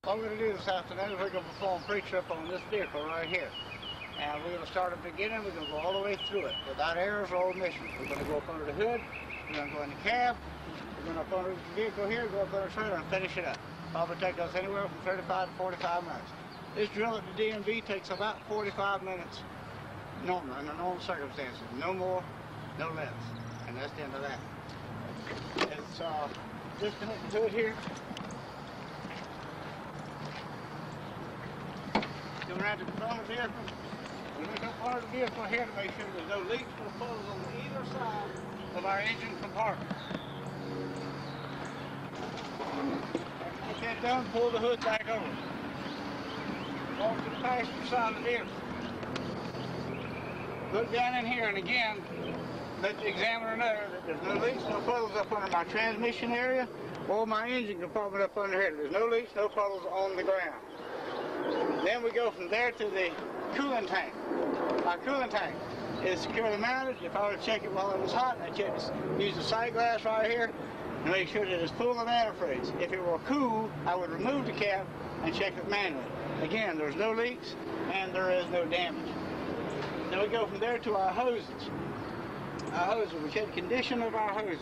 What we're going to do this afternoon is we're going to perform pre-trip on this vehicle right here. And we're going to start at the beginning, we're going to go all the way through it without errors or omissions. We're going to go up under the hood, we're going to go in the cab, we're going to up under the vehicle here, go up under the trailer and finish it up. Probably take us anywhere from 35 to 45 minutes. This drill at the DMV takes about 45 minutes normal, under normal circumstances. No more, no less. And that's the end of that. It's disconnected to it here. Go around to the front of the vehicle. We look up part of the vehicle here to make sure there's no leaks or flows on either side of our engine compartment. Get that done, pull the hood back over. Walk to the passenger side of the vehicle. Look down in here and again, let the examiner know that there's no leaks, no puddles up under my transmission area or my engine compartment up under here. There's no leaks, no puddles on the ground. Then we go from there to the coolant tank. Our coolant tank is securely mounted. If I were to check it while it was hot, I'd use the sight glass right here and make sure that it's full of antifreeze. If it were cool, I would remove the cap and check it manually. Again, there's no leaks and there is no damage. Then we go from there to our hoses. Our hoses, we check the condition of our hoses.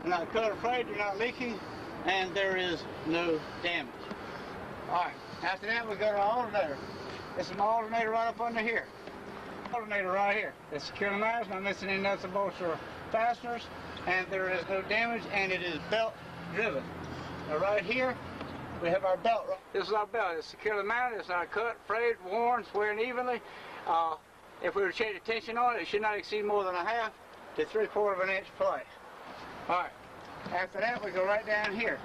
They're not cut or frayed, they're not leaking, and there is no damage. All right, after that we go to our alternator. This is my alternator right up under here. Alternator right here. It's securely mounted, not missing any nuts and bolts or fasteners, and there is no damage, and it is belt driven. Now right here, we have our belt. This is our belt. It's securely mounted. It's not cut, frayed, worn, swearing evenly. If we were to change the tension on it, it should not exceed more than 1/2 to 3/4 of an inch play. All right. After that, we go right down here.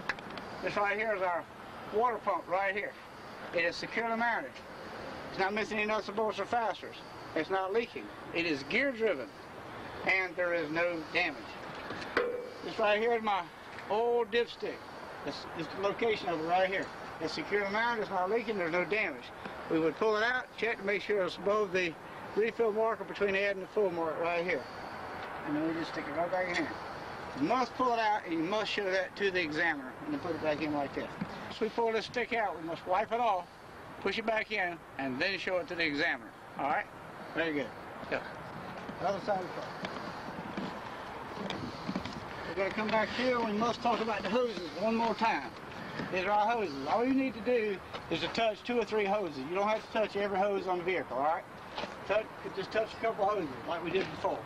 This right here is our water pump right here. It is securely mounted. It's not missing any nuts and bolts or fasteners. It's not leaking. It is gear driven, and there is no damage. This right here is my old dipstick. This is the location of it right here. It's securely mounted. It's not leaking. There's no damage. We would pull it out, check to make sure it's above the refill marker between the add and the full mark right here. And then we just stick it right back in here. You must pull it out and you must show that to the examiner and then put it back in like that. Once we pull this stick out, we must wipe it off, push it back in, and then show it to the examiner. All right? Very good. Go. The other side of the truck. We're going to come back here and we must talk about the hoses one more time. These are our hoses. All you need to do is to touch 2 or 3 hoses. You don't have to touch every hose on the vehicle, all right? Just touch a couple hoses like we did before.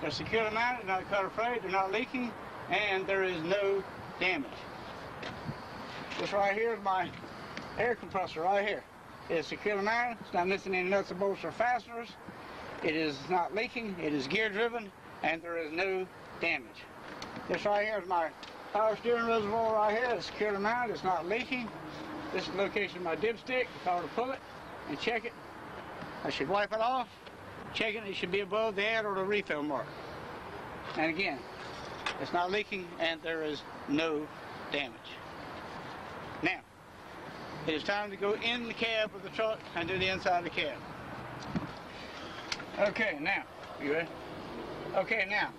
They're securely mounted, not cut or frayed, they're not leaking, and there is no damage. This right here is my air compressor right here. It is securely mounted, it's not missing any nuts and bolts or fasteners. It is not leaking, it is gear driven, and there is no damage. This right here is my power steering reservoir right here. It's securely mounted, it's not leaking. This is the location of my dipstick. If I were to pull it and check it, I should wipe it off, check it should be above the add or the refill mark. And again, it's not leaking and there is no damage. Now, it is time to go in the cab of the truck and do the inside of the cab. Okay, now, you ready? Okay, now,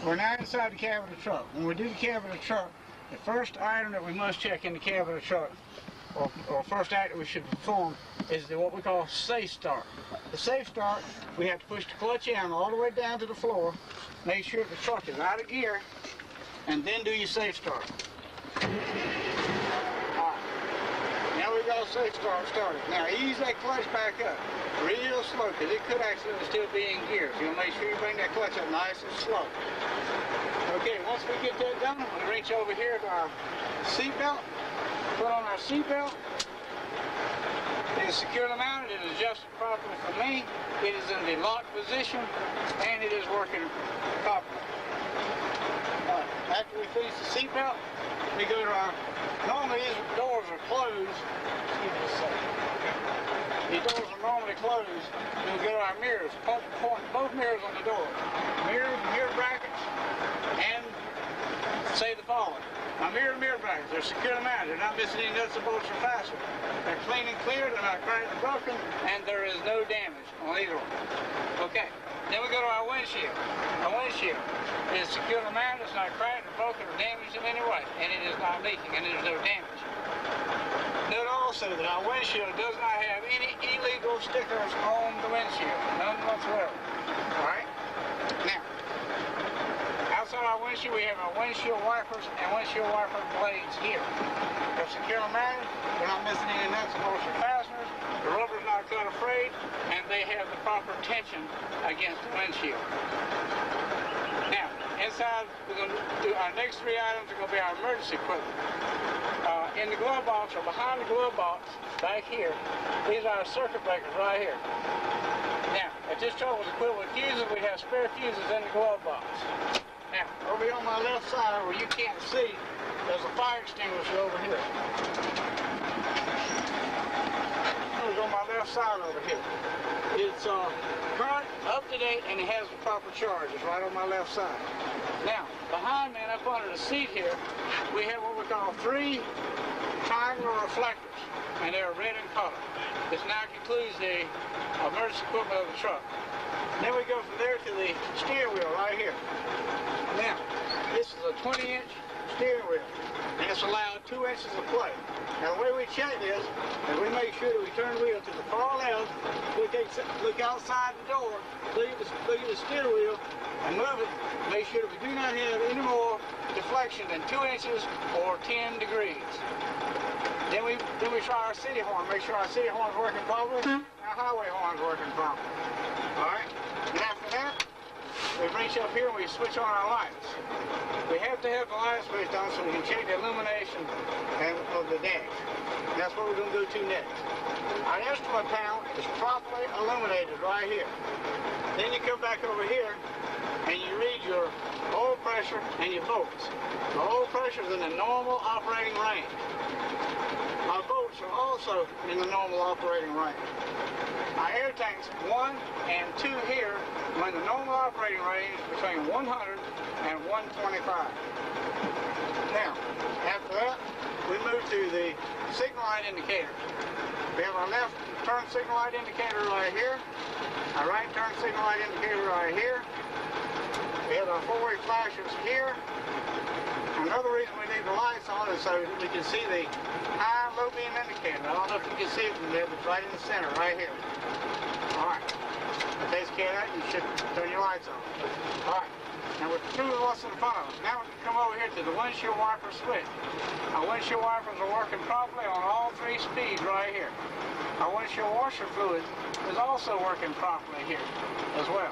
we're now inside the cab of the truck. When we do the cab of the truck, the first item that we must check in the cab of the truck, or first act that we should perform, is what we call safe start. The safe start, we have to push the clutch in all the way down to the floor, make sure the truck is out of gear, and then do your safe start. Alright, now we've got a safe start started. Now ease that clutch back up real slow, because it could actually still be in gear. So you'll make sure you bring that clutch up nice and slow. Okay, once we get that done, we reach over here to our seat belt. Put on our seat belt. It is securely mounted. It is adjusted properly for me. It is in the lock position, and it is working properly. After we finish the seat belt, we go to our. Normally these doors are closed. Excuse me a second. These doors are normally closed. We'll go to our mirrors. Point both mirrors on the door. Mirror brackets, and say the following. My mirror brackets, they're securely mounted. They're not missing any nuts and bolts or fasteners. They're clean and clear, they're not cracked or broken, and there is no damage on either one. Okay, then we go to our windshield. Our windshield is securely mounted, it's not cracked or broken or damaged in any way, and it is not leaking, and there's no damage. Note also that our windshield does not have any illegal stickers on the windshield, none whatsoever. Alright? Now, outside our windshield, we have our windshield wipers and windshield wiper blades here. They're securely mounted, we're not missing any nuts or fasteners, the rubber's not cut or frayed, and they have the proper tension against the windshield. Now, inside, we're going to do our next three items are going to be our emergency equipment. In the glove box, or behind the glove box, back here, these are our circuit breakers right here. Now, if this truck was equipped with fuses, we have spare fuses in the glove box. Now, over here on my left side, where you can't see, there's a fire extinguisher over here. It's on my left side over here. It's current, up to date, and it has the proper charge. It's right on my left side. Now, behind me and up under the seat here, we have what we call 3 triangular reflectors, and they're red in color. This now concludes the emergency equipment of the truck. Then we go from there to the steering wheel right here. Now, this is a 20-inch steering wheel, and it's allowed 2 inches of play. Now, the way we check this is we make sure that we turn the wheel to the far left, look outside the door, look at the steering wheel, and move it. Make sure that we do not have any more deflection than 2 inches or 10 degrees. Then we try our city horn, make sure our city horn's working properly, and our highway horn's working properly. Alright? And after that, we reach up here and we switch on our lights. We have to have the light switched on so we can check the illumination of the dash. And that's what we're going to go to next. Our instrument panel is properly illuminated right here. Then you come back over here and you read your oil pressure and your volts. The oil pressure is in the normal operating range. Our volts are also in the normal operating range. Our air tanks 1 and 2 here are in the normal operating range between 100 and 125. Now, after that, we move to the signal light indicator. We have our left turn signal light indicator right here, our right turn signal light indicator right here. We have our 4-way flashers here. Another reason we need the lights on is so we can see the high and low beam indicator. I don't know if you can see it from there, but it's right in the center, right here. Alright. That takes care of that, you should turn your lights on. Alright. Now we're through with what's in front of us. Now we can come over here to the windshield wiper switch. Our windshield wipers are working properly on all 3 speeds right here. Our windshield washer fluid is also working properly here as well.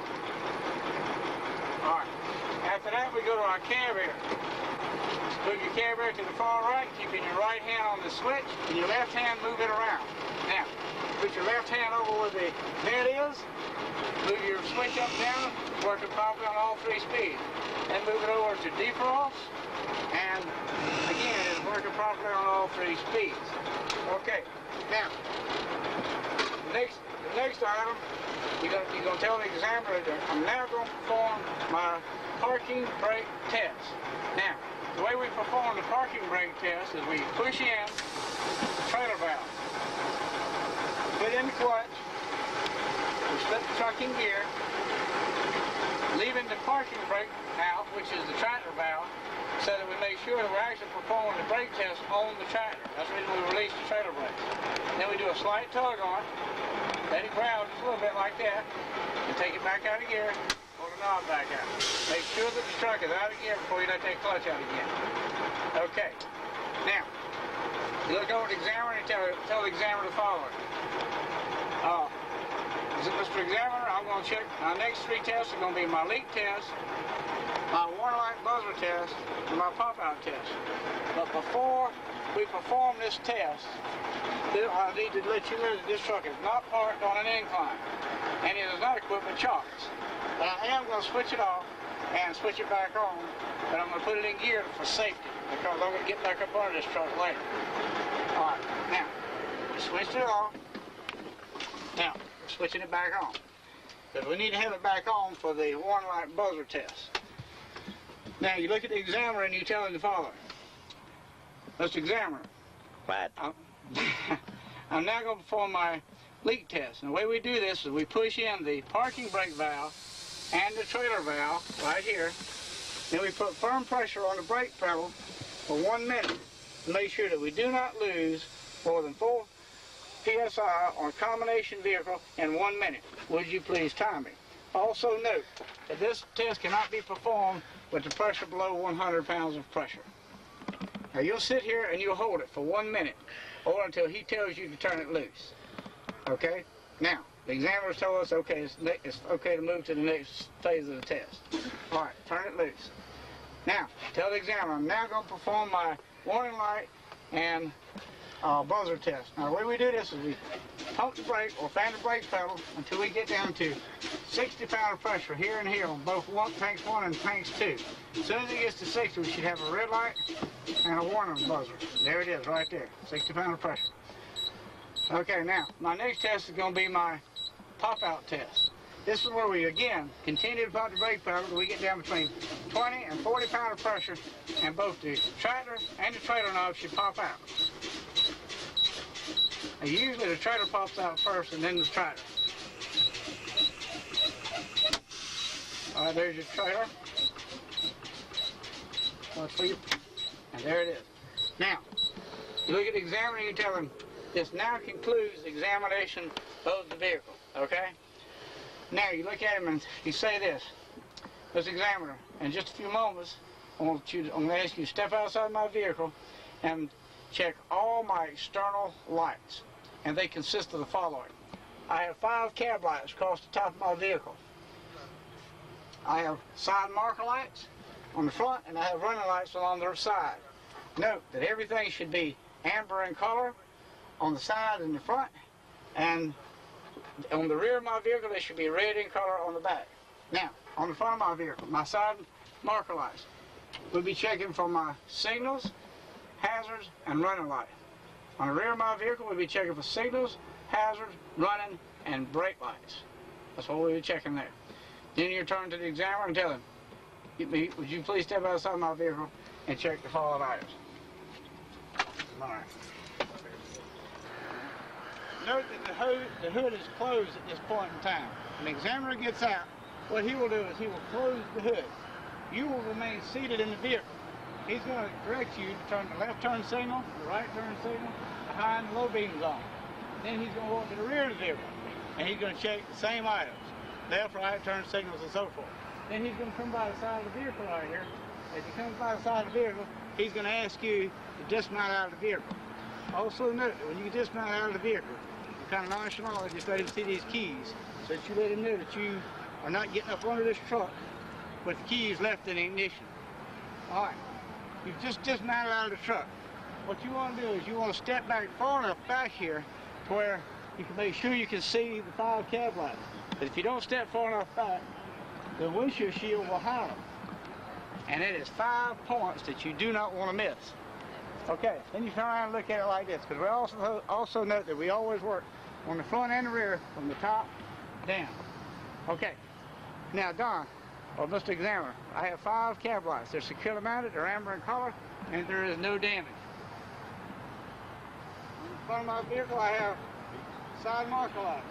Alright. After that, we go to our carburetor. Move your carburetor to the far right, keeping your right hand on the switch, and your left hand move it around. Now, put your left hand over where the vent is, move your switch up down, working properly on all 3 speeds. Then move it over to defrost, and again, it's working properly on all 3 speeds. Okay, now, the next item, you're going to tell the examiner that I'm now going to perform my parking brake test. Now, the way we perform the parking brake test is we push in the trailer valve, put in the clutch, we slip the truck in gear, leaving the parking brake out, which is the tractor valve, so that we make sure that we're actually performing the brake test on the tractor. That's the reason we release the trailer brakes. Then we do a slight tug on it, let it ground just a little bit like that, and take it back out of gear, pull the knob back out. Make sure that the truck is out of gear before you let that clutch out again. Okay, now, you look over at the examiner and tell the examiner the following. Mr. Examiner, I'm going to check, my next 3 tests are going to be my leak test, my warning light buzzer test, and my pop-out test. But before we perform this test, I need to let you know that this truck is not parked on an incline, and it is not equipped with chocks. But I am going to switch it off and switch it back on, but I'm going to put it in gear for safety, because I'm going to get back up under this truck later. Alright, now, we switched it off. Now, we're switching it back on, because we need to have it back on for the warning light buzzer test. Now, you look at the examiner and you tell him the following. Mr. Examiner. What? I'm now going to perform my leak test. And the way we do this is we push in the parking brake valve and the trailer valve right here. Then we put firm pressure on the brake pedal for 1 minute to make sure that we do not lose more than 4 PSI on a combination vehicle in 1 minute. Would you please time me? Also note that this test cannot be performed with the pressure below 100 pounds of pressure. Now you'll sit here and you'll hold it for 1 minute or until he tells you to turn it loose. Okay? Now, the examiner's told us, okay, it's okay to move to the next phase of the test. All right, turn it loose. Now, tell the examiner, I'm now going to perform my warning light and buzzer test. Now, the way we do this is we pump the brake or fan the brake pedal until we get down to 60 pound of pressure here and here on both tanks 1 and tanks 2. As soon as it gets to 60, we should have a red light and a warning buzzer. There it is, right there, 60 pound of pressure. Okay, now, my next test is going to be my pop-out test. This is where we, again, continue to pump the brake pedal until we get down between 20 and 40 pound of pressure, and both the trailer and the trailer knob should pop out. Now, usually the trailer pops out first and then the trailer. All right, there's your trailer. And there it is. Now, you look at the examiner and you tell him, this now concludes the examination of the vehicle, okay? Now, you look at him and you say this, Mr. Examiner, in just a few moments, I'm going to ask you to step outside my vehicle and check all my external lights. And they consist of the following. I have 5 cab lights across the top of my vehicle. I have side marker lights on the front, and I have running lights along the side. Note that everything should be amber in color on the side and the front, and on the rear of my vehicle they should be red in color on the back. Now, on the front of my vehicle, my side marker lights, we'll be checking for my signals, hazards, and running light. On the rear of my vehicle, we'll be checking for signals, hazards, running, and brake lights. That's what we'll be checking there. Then you turn to the examiner and tell him, would you please step outside my vehicle and check the following items. All right. Note that the hood is closed at this point in time. When the examiner gets out, what he will do is he will close the hood. You will remain seated in the vehicle. He's going to direct you to turn the left turn signal, the right turn signal, the high and low beams on. Then he's going to walk to the rear of the vehicle, and he's going to check the same items, left, right turn signals, and so forth. Then he's going to come by the side of the vehicle right here. As he comes by the side of the vehicle, he's going to ask you to dismount out of the vehicle. Also note that when you dismount out of the vehicle, you're kind of nonchalant, just let him see these keys, so that you let him know that you are not getting up under this truck with the keys left in the ignition. All right, you've just dismounted out of the truck. What you want to do is you want to step back far enough back here to where you can make sure you can see the 5 cab lights. But if you don't step far enough back, the windshield shield will hide them. And it is 5 points that you do not want to miss. Okay, then you turn around and look at it like this, because we also note that we always work on the front and the rear from the top down. Okay, now Don, or Mr. Examiner, I have 5 cab lights. They're securely mounted, they're amber in color, and there is no damage. In front of my vehicle I have side marker lights.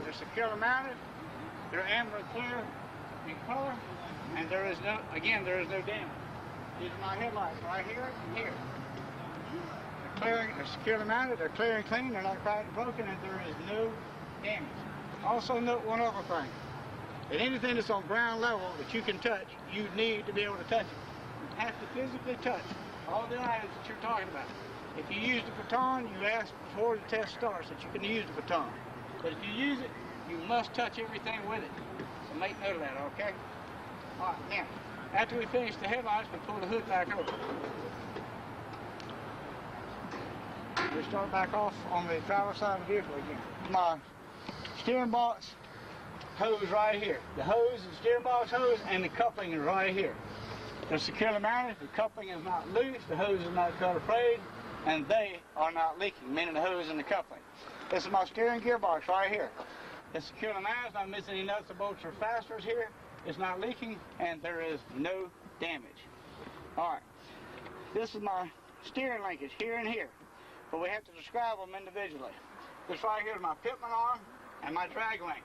They're securely mounted, they're amber and clear in color, and there is no damage. These are my headlights right here and here. They're securely mounted, they're clear and clean, they're not cracked and broken, and there is no damage. Also note one other thing. That anything that's on ground level that you can touch, you need to be able to touch it. You have to physically touch all the items that you're talking about. If you use the baton, you ask before the test starts that you can use the baton. But if you use it, you must touch everything with it. So make note of that, okay? All right, now, after we finish the headlights, we pull the hood back over. We start back off on the driver's side of the vehicle again. My steering box hose right here. The hose, the steering box hose, and the coupling is right here. They're securely mounted. The coupling is not loose. The hose is not cut or frayed, and they are not leaking, meaning the hose and the coupling. This is my steering gearbox right here. It's securely mounted. It's not missing any nuts or bolts or fasteners here. It's not leaking, and there is no damage. All right. This is my steering linkage here and here, but we have to describe them individually. This right here is my pitman arm and my drag link.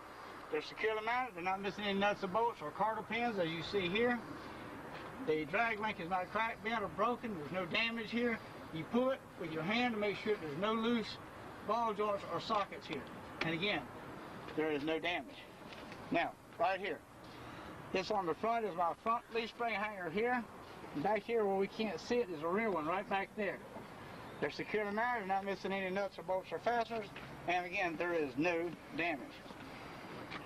They're securely mounted. They're not missing any nuts or bolts or cardinal pins, as you see here. The drag link is not cracked, bent, or broken. There's no damage here. You pull it with your hand to make sure there's no loose ball joints or sockets here. And again, there is no damage. Now, right here. This on the front is my front leaf spring hanger here. And back here where we can't see it is a real one right back there. They're securely mounted, not missing any nuts or bolts or fasteners. And again, there is no damage.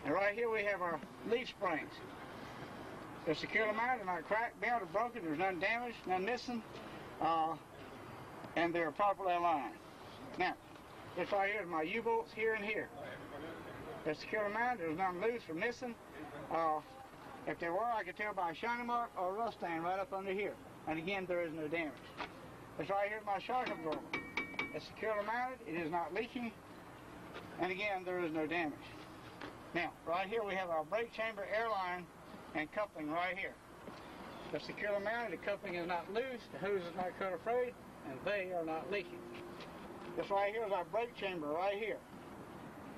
And right here we have our leaf springs. They're securely mounted, not cracked, bent, or broken. There's none damaged, none missing. And they're properly aligned. Now, this right here is my U-bolts here and here. They're securely mounted, there's none loose or missing. If there were, I could tell by a shiny mark or a rust stain right up under here. And again, there is no damage. This right here is my shock absorber. It's securely mounted, it is not leaking, and again, there is no damage. Now, right here we have our brake chamber, airline, and coupling right here. They're securely mounted, the coupling is not loose, the hose is not cut or frayed, and they are not leaking. This right here is our brake chamber right here.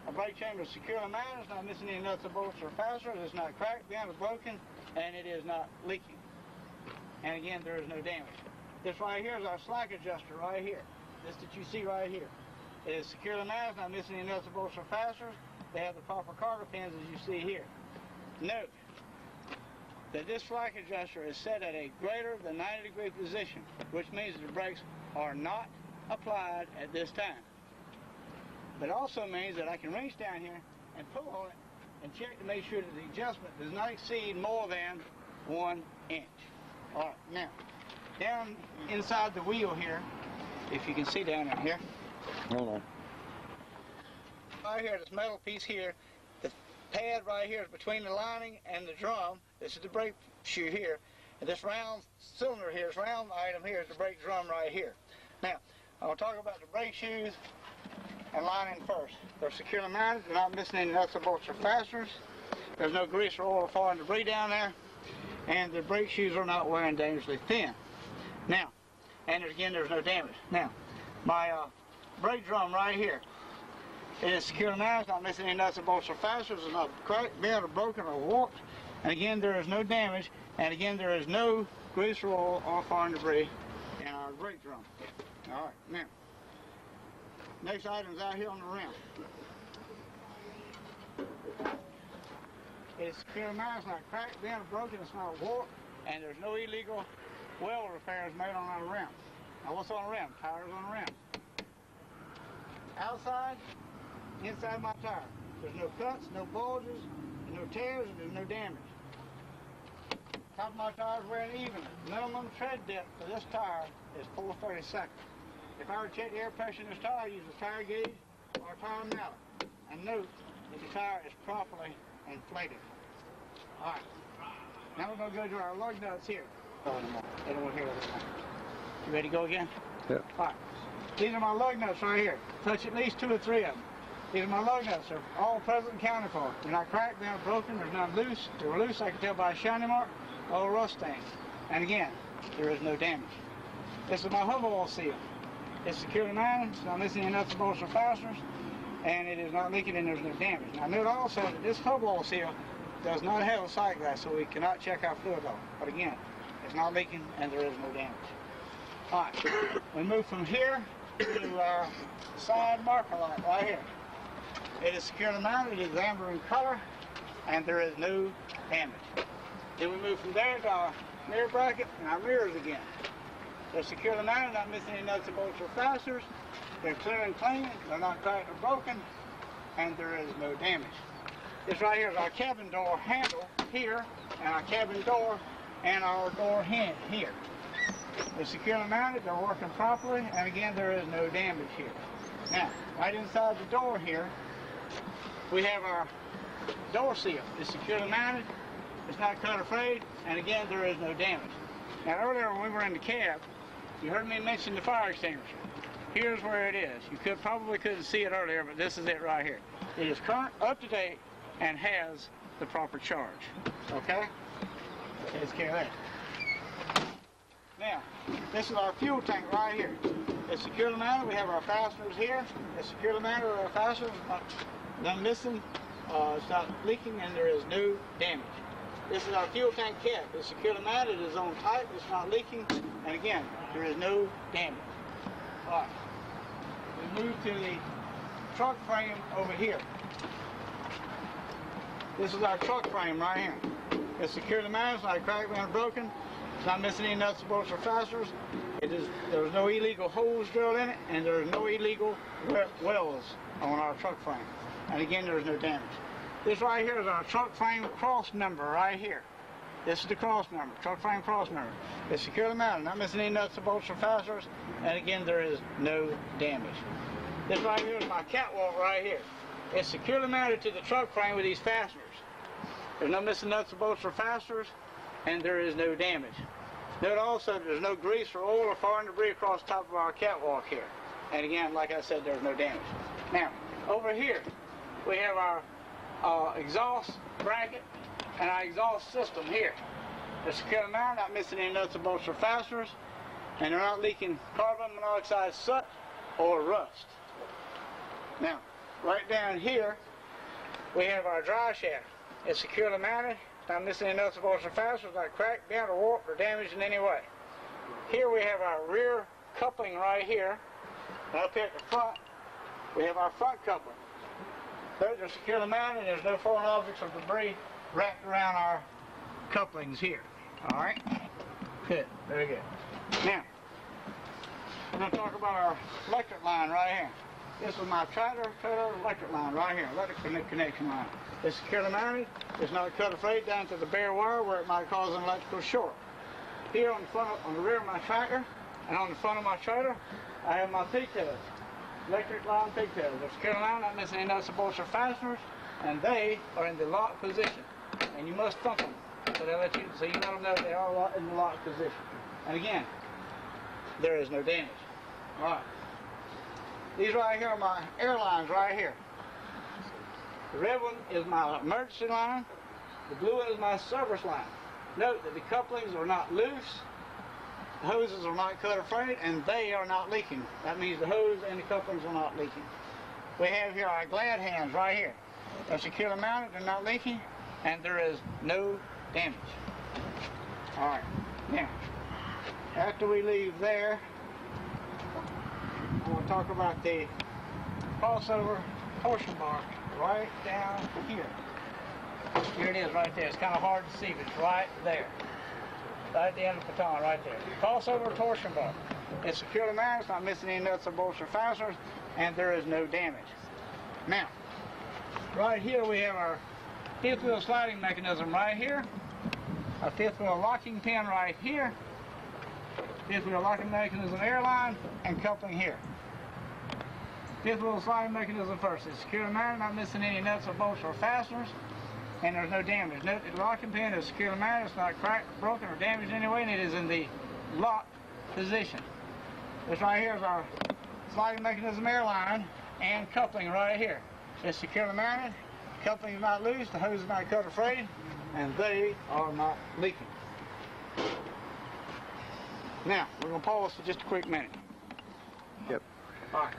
Our brake chamber is securely mounted, it's not missing any nuts or bolts or fasteners, it's not cracked, bent, or broken, and it is not leaking. And again, there is no damage. This right here is our slack adjuster right here. This that you see right here. It is securely mounted, not missing any nuts or bolts or fasteners. They have the proper cargo pins as you see here. Note that this slack adjuster is set at a greater than 90-degree position, which means that the brakes are not applied at this time. But it also means that I can reach down here and pull on it and check to make sure that the adjustment does not exceed more than 1 inch. All right, now, down inside the wheel here, if you can see down in here. Hold on. Right here, this metal piece here, the pad right here is between the lining and the drum. This is the brake shoe here. And this round cylinder here, this round item here is the brake drum right here. Now, I'm going to talk about the brake shoes and lining first. They're securely mounted, they're not missing any nuts or bolts or fasteners. There's no grease or oil or foreign debris down there. And the brake shoes are not wearing dangerously thin. Now, and again, there's no damage. Now, my brake drum right here, it is securely mounted, not missing any nuts or bolts or fasteners, it's not cracked, bent, or broken, or warped. And again, there is no damage. And again, there is no grease or oil or foreign debris in our brake drum. All right, now, next item is out here on the rim. It's securely mounted, it's not cracked, bent, or broken, it's not warped, and there's no illegal weld repairs made on our rim. Now what's on the rim? Tires on the rim. Outside, inside my tire. There's no cuts, no bulges, no tears, and there's no damage. Top of my tire is wearing even. Minimum tread depth for this tire is 4/32. If I were to check the air pressure in this tire, I use a tire gauge or a tire mallet. And note that the tire is properly inflated. All right. Now we're going to go to our lug nuts here. They don't want to hear this one. You ready to go again? Yep. All right. These are my lug nuts right here. Touch at least 2 or 3 of them. These are my lug nuts. They're all present and counted for. They're not cracked, they're not broken, they're not loose. If they were loose, I can tell by a shiny mark or a rust stain. And again, there is no damage. This is my hub oil seal. It's securely mounted, it's not missing any nuts, bolts, or fasteners, and it is not leaking and there's no damage. Now note also that this hub oil seal does not have a sight glass, so we cannot check our fluid level. But again, it's not leaking and there is no damage. All right, we move from here to our side marker light right here. It is securely mounted, it is amber in color, and there is no damage. Then we move from there to our mirror bracket and our mirrors again. They're securely mounted, not missing any nuts, bolts, or fasteners. They're clear and clean, they're not cracked or broken, and there is no damage. This right here is our cabin door handle here, and our cabin door and our door hinge here. They're securely mounted, they're working properly, and again, there is no damage here. Now, right inside the door here, we have our door seal. It's securely mounted, it's not cut or frayed, and again, there is no damage. Now, earlier when we were in the cab, you heard me mention the fire extinguisher. Here's where it is. You probably couldn't see it earlier, but this is it right here. It is current, up to date, and has the proper charge. Okay? Takes care of that. Now, this is our fuel tank right here. It's securely mounted. We have our fasteners here. It's securely mounted with our fasteners. None missing. It's not leaking, and there is no damage. This is our fuel tank cap. It's securely mounted. It is on tight. It's not leaking. And again, there is no damage. Alright. We move to the truck frame over here. This is our truck frame right here. It's secure to mount, it's not cracked and broken. It's not missing any nuts, bolts, or fasteners. There's no illegal holes drilled in it, and there's no illegal welds on our truck frame. And again, there's no damage. This right here is our truck frame cross number right here. This is the cross number, truck frame cross number. It's securely mounted, not missing any nuts, bolts, or fasteners, and again, there is no damage. This right here is my catwalk right here. It's securely mounted to the truck frame with these fasteners. There's no missing nuts, bolts, or fasteners, and there is no damage. Note also there's no grease or oil or foreign debris across the top of our catwalk here. And again, like I said, there's no damage. Now, over here, we have our exhaust bracket and our exhaust system here. They're securely mounted, not missing any nuts, bolts, or fasteners, and they're not leaking carbon monoxide, soot, or rust. Now, right down here, we have our dry shaft. It's securely mounted, not missing any nuts, bolts, or fasteners, not cracked, bent, or warped, or damaged in any way. Here we have our rear coupling right here. And up here at the front, we have our front coupling. Those are securely mounted, and there's no foreign objects or debris wrapped around our couplings here. All right? Good. Very good. Now, we're going to talk about our electric line right here. This is my trailer electric line right here, electric connection line. It's securely mounted. It's not cut or frayed down to the bare wire where it might cause an electrical short. Here on the rear of my tractor and on the front of my trailer, I have my pigtails, electric line pigtails. They're securely mounted, not missing any nuts, bolts, or fasteners, and they are in the lock position. And you must thump them so you let them know they are in the lock position. And again, there is no damage. All right. These right here are my air lines right here. The red one is my emergency line. The blue one is my service line. Note that the couplings are not loose, the hoses are not cut or frayed, and they are not leaking. That means the hose and the couplings are not leaking. We have here our glad hands right here. They're securely mounted, they're not leaking, and there is no damage. All right, now, after we leave there, I'm going to talk about the crossover torsion bar right down here. Here it is right there. It's kind of hard to see, but it's right there. Right at the end of the baton, right there. Crossover torsion bar. It's securely mounted, it's not missing any nuts or bolts or fasteners, and there is no damage. Now, right here we have our fifth wheel sliding mechanism right here. Our fifth wheel locking pin right here. Fifth wheel locking mechanism airline and coupling here. Fifth wheel sliding mechanism first. It's securely mounted, not missing any nuts or bolts or fasteners, and there's no damage. Note that the locking pin is securely mounted, it's not cracked, broken, or damaged in any way, and it is in the lock position. This right here is our sliding mechanism airline and coupling right here. It's securely mounted, coupling is not loose, the hose is not cut or frayed, and they are not leaking. Now, we're going to pause for just a quick minute. Yep. All right.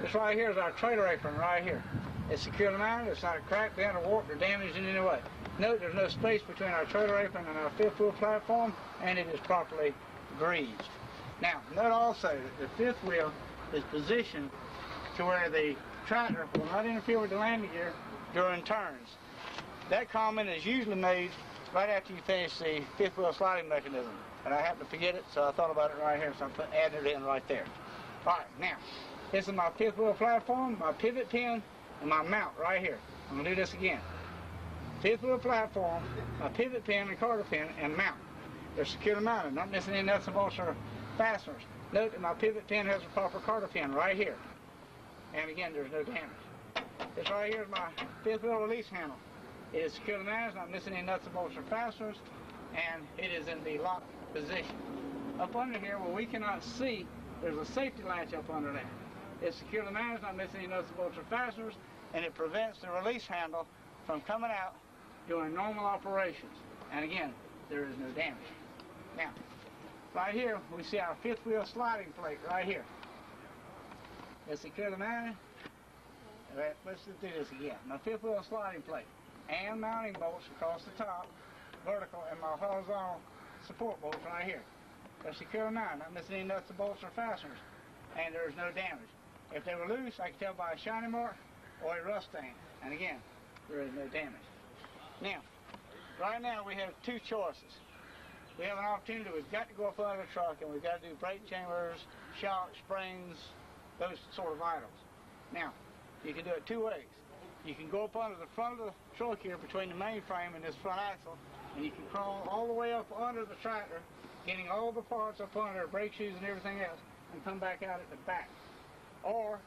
This right here is our trailer apron right here. It's securely mounted, it's not cracked, bent, or warped, or damaged in any way. Note there's no space between our trailer apron and our fifth wheel platform, and it is properly greased. Now, note also that the fifth wheel is positioned to where the tractor will not interfere with the landing gear during turns. That comment is usually made right after you finish the fifth wheel sliding mechanism. And I happened to forget it, so I thought about it right here, so I'm adding it in right there. All right, now, this is my fifth wheel platform, my pivot pin, and my mount right here. I'm going to do this again. Fifth wheel platform, my pivot pin and carter pin, and mount. They're securely mounted, not missing any nuts and bolts or fasteners. Note that my pivot pin has a proper carter pin right here. And again, there's no damage. This right here is my fifth wheel release handle. It is securely mounted, not missing any nuts and bolts or fasteners, and it is in the lock position. Up under here where we cannot see, there's a safety latch up under there. It's securely mounted, not missing any nuts and bolts or fasteners, and it prevents the release handle from coming out during normal operations. And again, there is no damage. Now, right here we see our fifth wheel sliding plate right here. It's securely mounted. Let's just do this again. My fifth wheel sliding plate and mounting bolts across the top, vertical, and my horizontal support bolts right here. They're securely mounted, not missing any nuts or bolts or fasteners. and there's no damage. If they were loose, I can tell by a shiny mark or a rust stain. And again, there is no damage. Now, right now we have two choices. We have an opportunity, we've got to go up under the truck and we've got to do brake chambers, shocks, springs, those sort of items. Now, you can do it two ways. You can go up under the front of the truck here between the main frame and this front axle, and you can crawl all the way up under the tractor, getting all the parts up under, brake shoes and everything else, and come back out at the back. Or,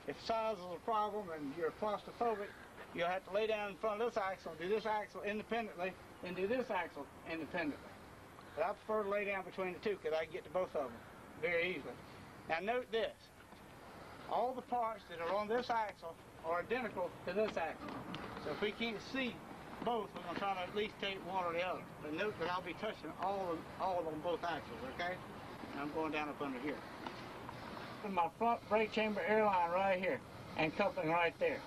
if size is a problem and you're claustrophobic, you'll have to lay down in front of this axle, do this axle independently, and do this axle independently. But I prefer to lay down between the two because I can get to both of them very easily. Now note this, all the parts that are on this axle are identical to this axle. So if we can't see both, we're going to try to at least take one or the other. But note that I'll be touching all of them, both axles, okay? And I'm going down up under here. My front brake chamber airline right here and coupling right there.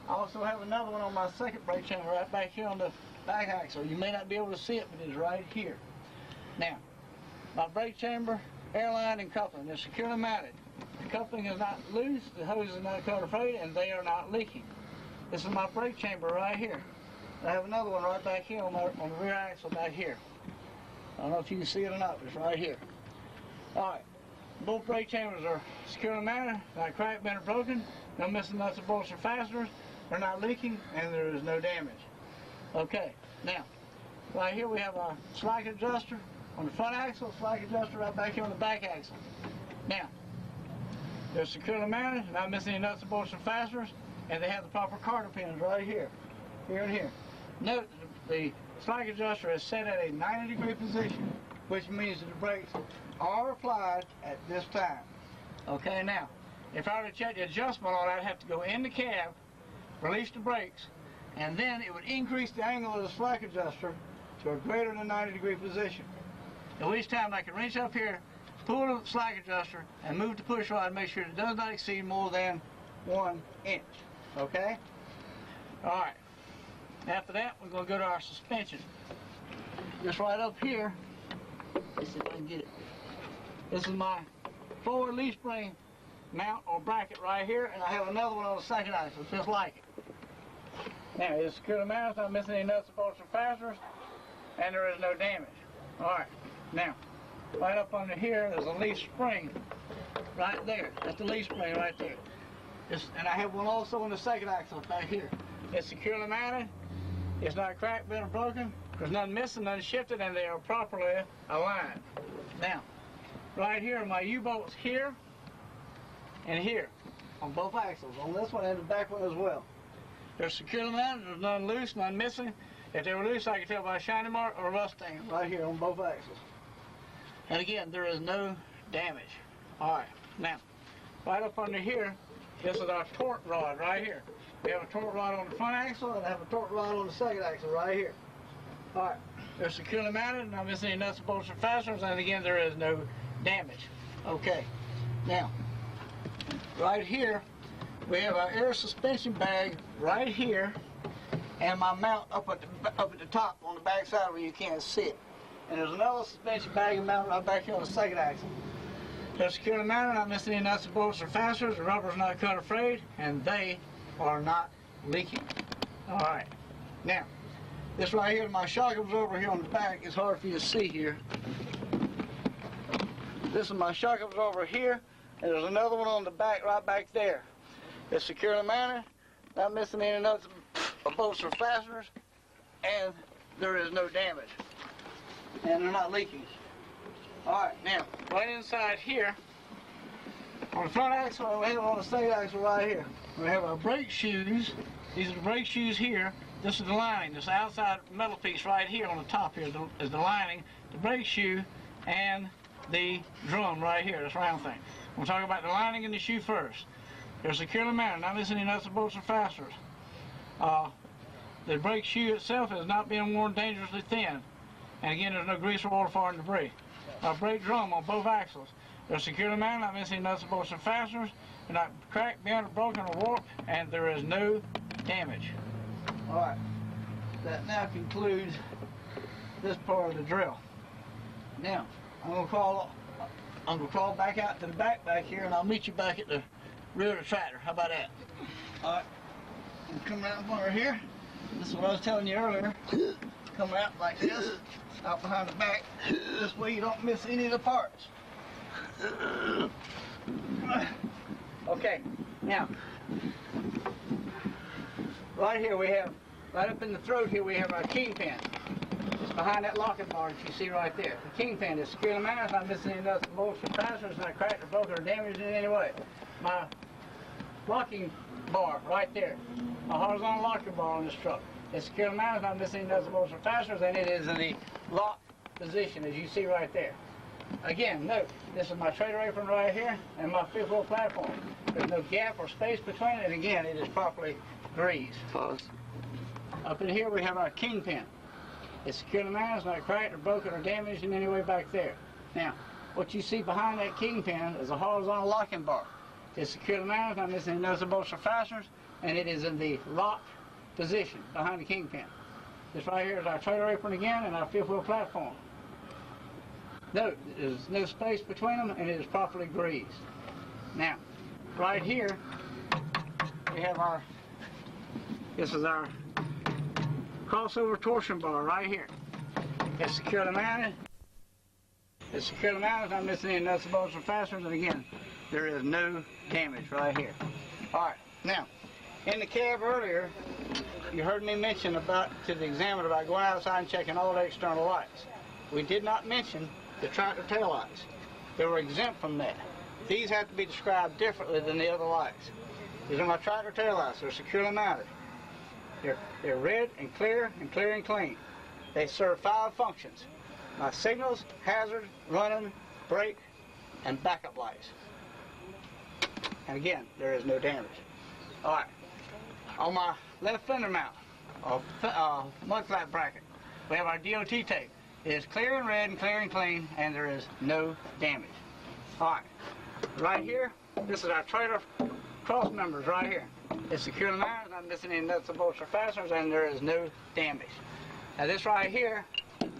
I also have another one on my second brake chamber right back here on the back axle. You may not be able to see it, but it's right here. Now, my brake chamber, airline, and coupling is securely mounted. The coupling is not loose, the hose is not cut or frayed, and they are not leaking. This is my brake chamber right here. I have another one right back here on the rear axle back here. I don't know if you can see it or not, but it's right here. Alright, both brake chambers are securely mounted, not cracked, bent, or broken, no missing nuts or bolts or fasteners, they're not leaking, and there is no damage. Okay, now, right here we have a slack adjuster on the front axle, slack adjuster right back here on the back axle. Now, they're securely mounted, not missing any nuts or bolts or fasteners, and they have the proper carter pins right here, here and here. Note the slack adjuster is set at a 90-degree position, which means that the brakes are applied at this time. Okay, now, if I were to check the adjustment on that, I'd have to go in the cab, release the brakes, and then it would increase the angle of the slack adjuster to a greater than 90-degree position. At each time I can reach up here, pull the slack adjuster, and move the push rod and make sure it does not exceed more than 1 inch. Okay? Alright. After that, we're going to go to our suspension. Just right up here, let's see if I can get it. This is my forward leaf spring mount or bracket right here, and I have another one on the second axle, just like it. Now, it's securely mounted, not missing any nuts, bolts, or fasteners, and there is no damage. Alright, now, right up under here, there's a leaf spring right there. That's the leaf spring right there. And I have one also on the second axle back here. It's securely mounted, it's not cracked, bent, or broken, there's nothing missing, nothing shifted, and they are properly aligned. Now, right here are my U-bolts here and here on both axles, on this one and the back one as well. They're securely mounted, there's none loose, none missing. If they were loose, I could tell by a shiny mark or a rust stain right here on both axles. And again, there is no damage. Alright, now, right up under here, this is our torque rod right here. We have a torque rod on the front axle and I have a torque rod on the second axle right here. Alright, they're securely mounted, not missing any nuts, bolts, or fasteners, and again, there is no damage. Okay, now, right here, we have our air suspension bag right here, and my mount up at the top on the back side where you can't see it. And there's another suspension bag and mount right back here on the second axle. They're securely mounted, not missing any nuts, bolts, or fasteners, the rubber's not cut or frayed, and they are not leaking. Alright, now, this right here, my shock absorber here on the back, is hard for you to see here. This is my shock absorber here, and there's another one on the back, right back there. It's securely mounted, not missing any nuts, bolts, or fasteners, and there is no damage. And they're not leaking. Alright, now, right inside here, on the front axle, and we have on the second axle right here, we have our brake shoes. These are the brake shoes here. This is the lining. This outside metal piece right here on the top here is the lining, the brake shoe, and the drum right here, this round thing. We'll talk about the lining and the shoe first. They're securely mounted, not missing any nuts, bolts, or fasteners. The brake shoe itself is not being worn dangerously thin. And again, there's no grease or water, foreign debris. Our brake drum on both axles. They're securely mounted, not missing any nuts, bolts, or fasteners. They're not cracked, bent, or broken, or warped, and there is no damage. Alright, that now concludes this part of the drill. Now, I'm going to call I'm going to crawl back out to the back here, and I'll meet you back at the rear of the tractor. How about that? All right. I'm coming around the corner here. This is what I was telling you earlier. Come out like this, out behind the back. This way you don't miss any of the parts. Okay, now, right here we have, right up in the throat here we have our Kingpin. It's behind that locking bar that you see right there. The Kingpin is securely mounted. It's not missing any nuts and bolts or fasteners. It's not cracked or broken or damaged in any way. My locking bar right there, a horizontal locking bar on this truck. It's securely mounted. It's not missing any nuts and bolts or fasteners, and it is in the lock position as you see right there. Again, note, this is my trailer apron right here and my fifth wheel platform. There's no gap or space between it, and again, it is properly greased. Pause. Up in here we have our Kingpin. It's securely mounted, it's not cracked or broken or damaged in any way back there. Now, what you see behind that Kingpin is a horizontal locking bar. It's securely mounted, not missing any nuts or bolts or fasteners, and it is in the lock position behind the Kingpin. This right here is our trailer apron again and our fifth wheel platform. Note, there's no space between them, and it is properly greased. Now, right here, we have this is our crossover torsion bar right here. It's securely mounted. It's securely mounted, not missing any nuts, bolts, or fasteners, and again, there is no damage right here. All right, now, in the cab earlier, you heard me mention to the examiner about going outside and checking all the external lights. We did not mention the tractor tail lights. They were exempt from that. These have to be described differently than the other lights. These are my tractor tail lights. They're securely mounted. They're red and clear and clean. They serve 5 functions: my signals, hazard, running, brake, and backup lights. And again, there is no damage. All right. On my left fender mount, mud flap bracket, we have our DOT tape. It is clear and red and clear and clean, and there is no damage. All right, right here, this is our trailer cross members right here. It's securely mounted, not missing any nuts or bolts or fasteners, and there is no damage. Now this right here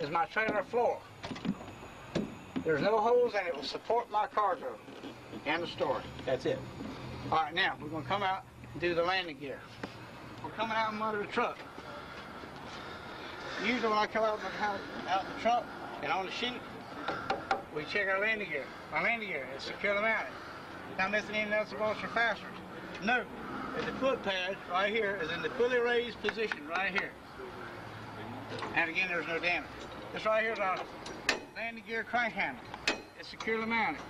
is my trailer floor. There's no holes, and it will support my cargo and the storage. That's it. All right, now we're going to come out and do the landing gear. We're coming out from under the truck. Usually when I come out the truck and on the sheet, we check our landing gear. Our landing gear is securely mounted. Not missing any nuts or bolts or fasteners. Note that the foot pad right here is in the fully raised position right here. And again, there's no damage. This right here is our landing gear crank handle. It's securely mounted.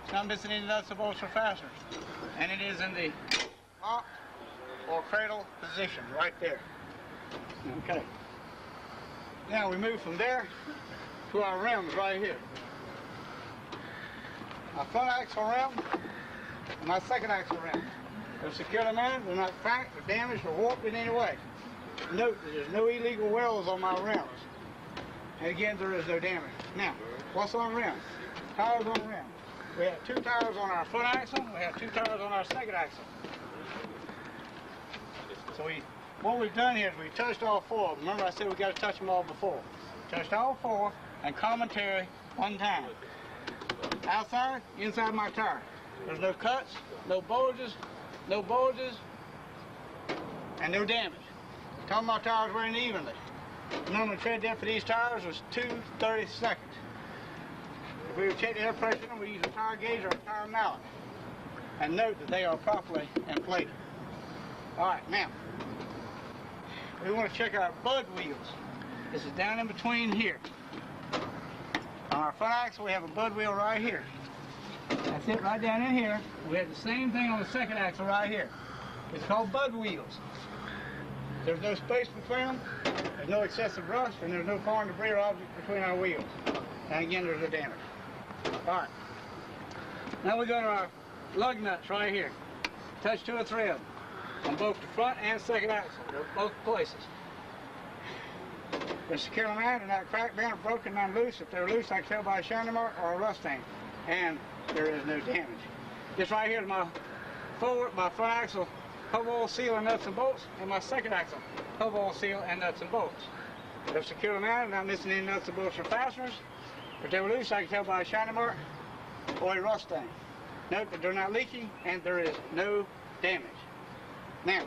It's not missing any nuts or bolts or fasteners. And it is in the lock or cradle position right there. Okay. Now we move from there to our rims right here. My front axle rim and my second axle rim. They're securely mounted, they're not cracked or damaged or warped in any way. Note that there's no illegal welds on my rims. And again, there is no damage. Now, what's on rims? Tires on rim. We have 2 tires on our front axle, we have 2 tires on our second axle. So what we've done here is we've touched all 4 of them. Remember I said we got to touch them all before. Touched all 4 and commentary 1 time. Outside, inside my tire. There's no cuts, no bulges, and no damage. Top of my tires running evenly. The normal tread depth for these tires was 2/32. If we were checking air pressure, we use a tire gauge or a tire mallet. And note that they are properly inflated. All right, now, we want to check our bud wheels. This is down in between here. On our front axle, we have a bud wheel right here. That's it right down in here. We have the same thing on the second axle right here. It's called bud wheels. There's no space between them, there's no excessive rust, and there's no foreign debris or objects between our wheels. And again, there's no damage. All right. Now we go to our lug nuts right here. Touch 2 or 3 of them on both the front and second axle, both places. They're securely mounted, they're not cracked, bent, or broken, none loose. If they're loose, I can tell by a shiny mark or a rust stain. And there is no damage. This right here is my front axle hub oil seal and nuts and bolts, and my second axle hub oil seal and nuts and bolts. They're securely mounted, not missing any nuts and bolts or fasteners. If they were loose, I can tell by a shiny mark or a rust stain. Note that they're not leaking and there is no damage. Now,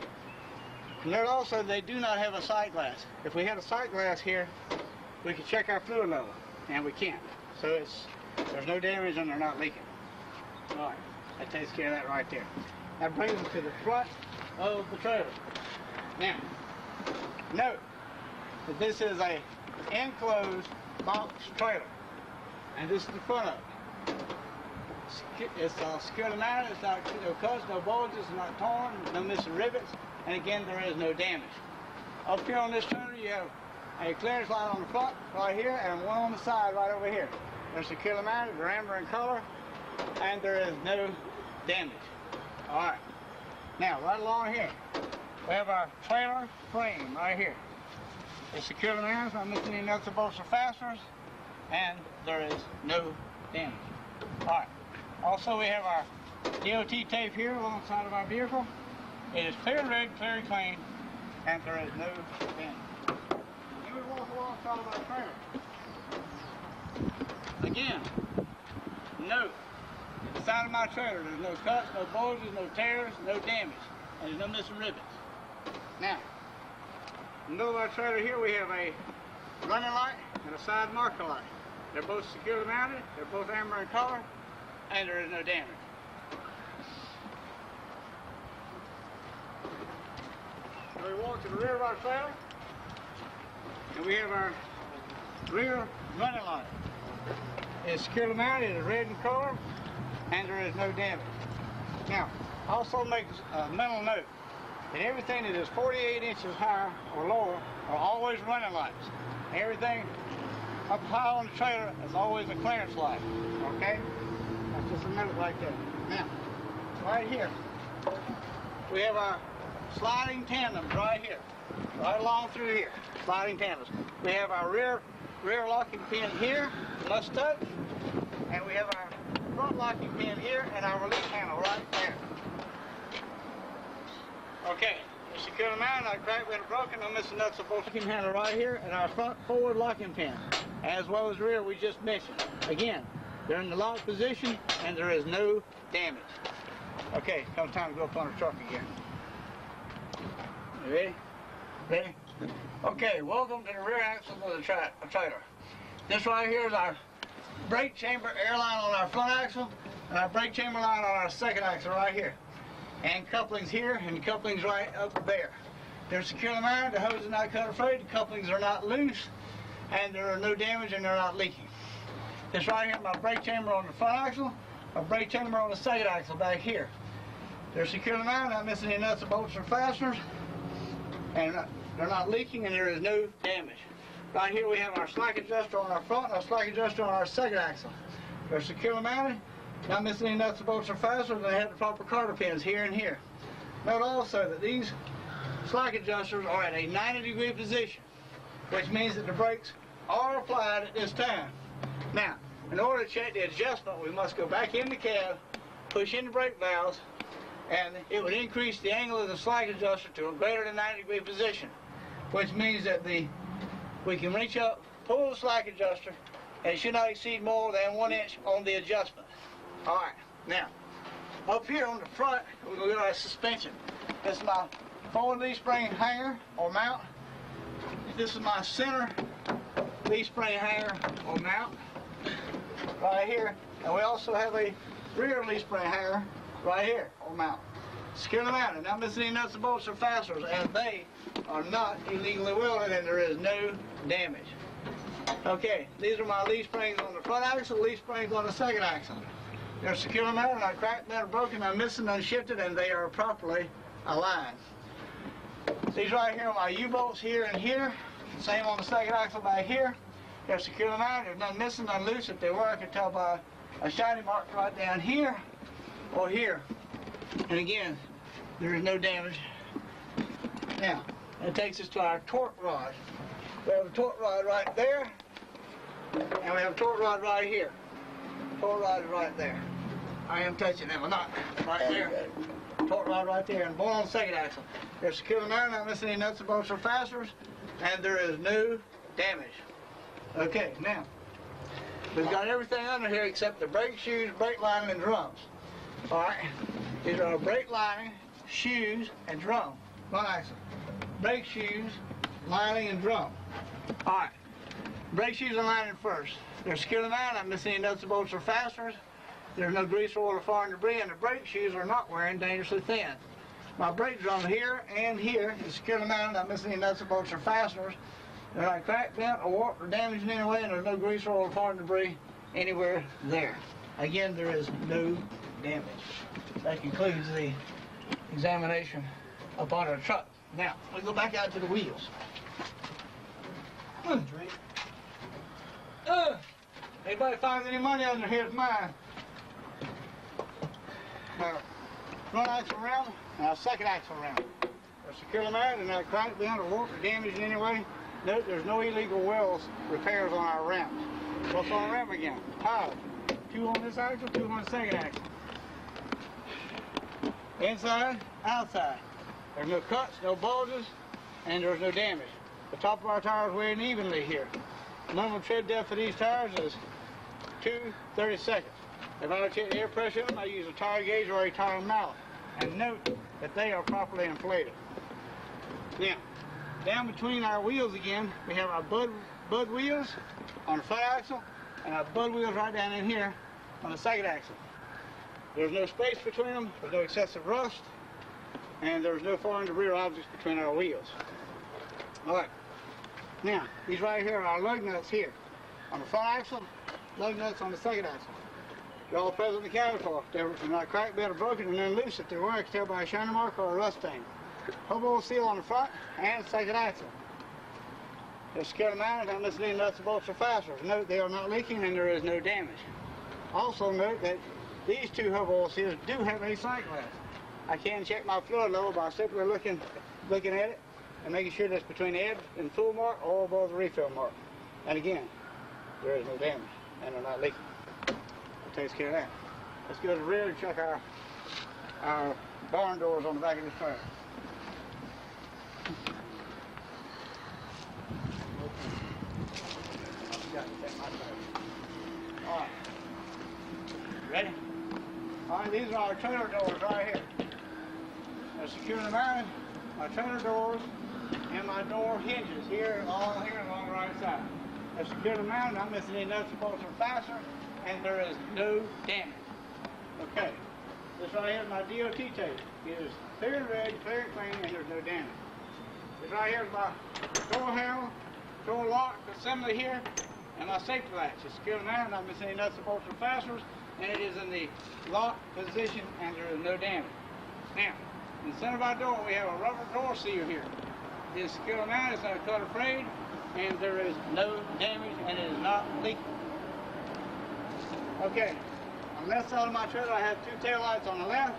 note also they do not have a sight glass. If we had a sight glass here, we could check our fluid level, and we can't. So there's no damage and they're not leaking. All right, that takes care of that right there. That brings us to the front of the trailer. Now, note that this is a enclosed box trailer, and this is the front of it. It's securely mounted. It's not no cuts, no bulges, it's not torn, no missing rivets, and again there is no damage. Up here on this trailer you have a clearance light on the front right here and one on the side right over here. They're securely mounted, they're amber in color, and there is no damage. All right. Now right along here we have our trailer frame right here. It's securely mounted, not missing any nuts or bolts or fasteners, and there is no damage. All right. Also, we have our DOT tape here alongside of our vehicle. It is clear red, clear clean, and there is no damage. Then we walk alongside of our trailer. Again, note, the side of my trailer, there's no cuts, no bulges, no tears, no damage, and there's no missing rivets. Now, in the middle of our trailer here, we have a running light and a side marker light. They're both securely mounted, they're both amber in color, and there is no damage. So we walk to the rear of our trailer, and we have our rear running light. It's securely mounted, it is red in color, and there is no damage. Now, also make a mental note that everything that is 48 inches higher or lower are always running lights. Everything up high on the trailer is always a clearance light, okay? That's just a minute right there. Now, right here, we have our sliding tandems right here, right along through here, sliding tandems. We have our rear locking pin here, must touch, and we have our front locking pin here and our release handle right there. Okay, the securely mounted, not cracked, been broken, no missing nuts or bolts. Locking handle right here and our front forward locking pin, as well as rear we just mentioned. Again, they're in the lock position and there is no damage. Okay, come time to go up on the truck again. You ready? Ready? Okay, welcome to the rear axle of the trailer. This right here is our brake chamber air line on our front axle and our brake chamber line on our second axle right here. And couplings here and couplings right up there. They're securely mounted, the hose is not cut or frayed, the couplings are not loose, and there are no damage and they're not leaking. This right here is my brake chamber on the front axle, my brake chamber on the second axle back here. They're securely mounted, not missing any nuts or bolts or fasteners, and they're not leaking and there is no damage. Right here we have our slack adjuster on our front and our slack adjuster on our second axle. They're securely mounted, not missing any nuts or bolts or fasteners, and they have the proper cotter pins here and here. Note also that these slack adjusters are at a 90-degree position, which means that the brakes are applied at this time. Now, in order to check the adjustment, we must go back in the cab, push in the brake valves, and it would increase the angle of the slack adjuster to a greater than 90-degree position, which means that we can reach up, pull the slack adjuster, and it should not exceed more than 1 inch on the adjustment. All right, now, up here on the front, we're going to get our suspension. This is my forward leaf spring hanger or mount. This is my center leaf spring hanger or mount right here. And we also have a rear leaf spring hanger right here or mount. Securely mounted, not missing any nuts and bolts or fasteners, and they are not illegally welded and there is no damage. Okay, these are my leaf springs on the front axle, leaf springs on the second axle. They're securely mounted, not cracked, not broken, not missing, unshifted, and they are properly aligned. These right here are my U-bolts here and here. Same on the second axle back here. They're securely mounted, there's none missing, none loose. If they were, I could tell by a shiny mark right down here or here. And again, there is no damage. Now, that takes us to our torque rod. We have a torque rod right there, and we have a torque rod right here. Torque rod is right there. I am touching them, not right there. Torque rod right there, and one on the second axle. They're securely mounted, not missing any nuts or bolts or fasteners, and there is no damage. Okay, now, We've got everything under here except the brake shoes, brake lining, and drums. All right, these are our brake lining, shoes, and drum. One axle. Brake shoes, lining, and drum. All right, brake shoes and lining first. They're securely mounted, not missing any nuts and bolts or fasteners. There's no grease, oil, or foreign debris, and the brake shoes are not wearing dangerously thin. My brake drum here and here is securely mounted, not missing any nuts and bolts or fasteners. They're not cracked, bent, or warped, or damaged in any way, and there's no grease, oil, or foreign debris anywhere there. Again, there is no damage. That concludes the examination upon our truck. Now, we go back out to the wheels. Anybody finds any money under here, it's mine. Front axle around, now second axle around. They're securely mounted and not cracked, bent, or warped, or damaged in any way. Note there's no illegal wells repairs on our ramps. What's on the ramp again? Tires. 2 on this axle, 2 on the second axle. Inside, outside. There's no cuts, no bulges, and there's no damage. The top of our tires is weighing evenly here. Minimum tread depth for these tires is 2/32. If I check the air pressure in them, I use a tire gauge or a tire mallet. And note that they are properly inflated. Now, down between our wheels again, we have our bud wheels on the front axle and our bud wheels right down in here on the second axle. There's no space between them, there's no excessive rust, and there's no foreign debris or objects between our wheels. All right, now these right here are our lug nuts here. On the front axle, lug nuts on the second axle. They're all presently accounted for. They're not cracked, bent, or broken, and then loose if they were, I can tell by a shiny mark or a rust stain. Hub oil seal on the front and second axle. They're securely mounted, not missing any nuts and bolts or fasteners. Note they are not leaking and there is no damage. Also note that these 2 hub oil seals do have a sight glass. I can check my fluid level by simply looking at it and making sure that's between the edge and full mark or above the refill mark. And again, there is no damage and they're not leaking. That takes care of that. Let's go to the rear and check our barn doors on the back of this trailer. All right. Ready? All right, these are our trailer doors right here. They're securely mounted. My trailer doors and my door hinges here along the right side. They're securely mounted, not missing any nuts, bolts, or fasteners, and there is no damage. Okay. This right here is my DOT tape. It is clear and red, clear and clean, and there's no damage. This right here is my door handle, door lock assembly here, and my safety latch. It's securely mounted, not missing any nuts, bolts, or fasteners, and it is in the lock position, and there is no damage. Now, in the center of our door, we have a rubber door seal here. It is securely mounted, it's not cut or frayed, and there is no damage, and it is not leaking. Okay, on the left side of my trailer, I have 2 tail lights on the left.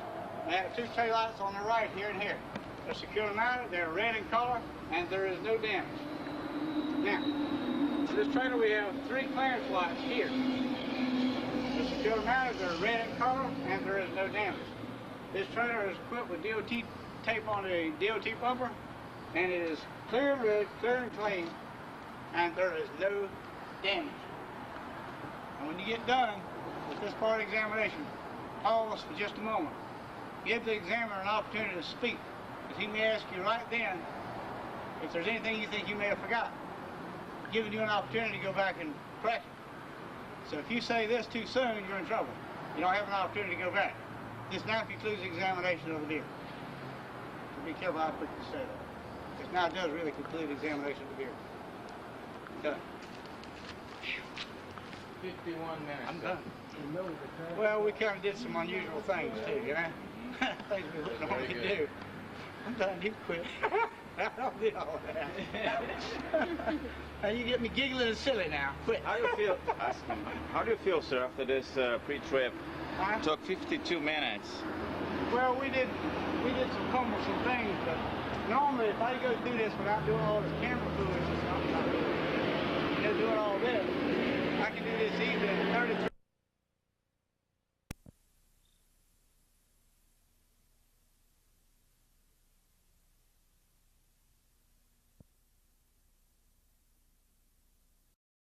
I have 2 tail lights on the right, here and here. They're securely mounted, they're red in color, and there is no damage. Now, for this trailer, we have 3 clearance lights here. They're securely mounted, they're red in color, and there is no damage. This trailer is equipped with DOT tape on the DOT bumper, and it is clear and red, clear and clean, and there is no damage. And when you get done with this part of the examination, pause for just a moment. Give the examiner an opportunity to speak, because he may ask you right then if there's anything you think you may have forgotten, giving you an opportunity to go back and correct it. So if you say this too soon, you're in trouble. You don't have an opportunity to go back. This now concludes the examination of the vehicle. So be careful how quick you say that. This now does really conclude the examination of the vehicle. Done. 51 minutes. I'm done. Well, we kind of did some unusual things too, you know? Things we wouldn't normally do. I'm done. You quit. I don't do all that. Now you get me giggling and silly now. Quit. How do you feel, sir, after this pre-trip? Took 52 minutes. Well, we did some cumbersome things, but normally if I go through this without doing all this camera footage and stuff, doing all this, I can do this easy in 33